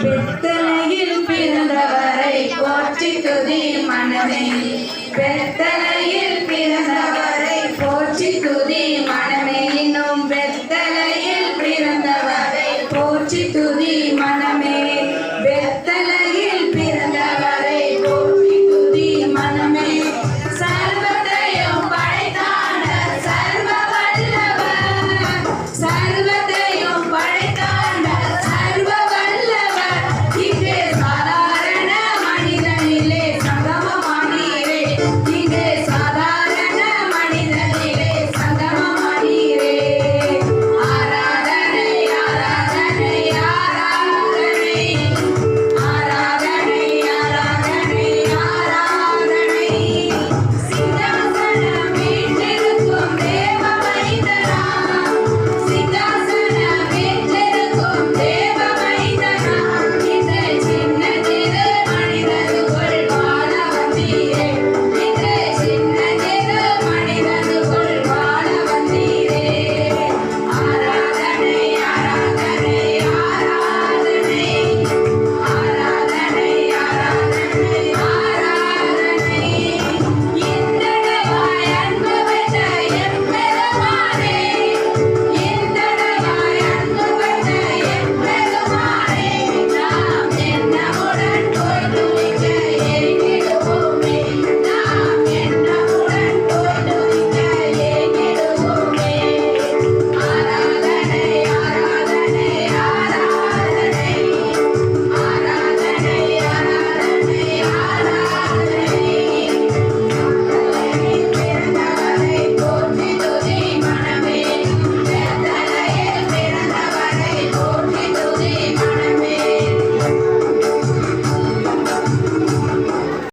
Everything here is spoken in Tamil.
பெத்தலையில் பிறந்தவரை போற்றி துதி மனமே. பெத்தலையில் பிறந்தவரை போற்றி துதி மனமே. இன்னும் பெத்தலையில் பிறந்தவரை போற்றி துதி மனமே. பெத்தலையில் பிறந்தவரை போற்றி துதி மனமே. சர்வத்தையும் படைத்தான சர்வ வல்லவர், சர்வத்தையும் படைத்தான சர்வ வல்லவர். இங்கே சாதாரண மனிதனிலே சங்கமமானீரே. இங்கே சாதாரண மனிதனிலே சங்கமமானீரே. ஆராதனை ஆராதனை ஆராதனை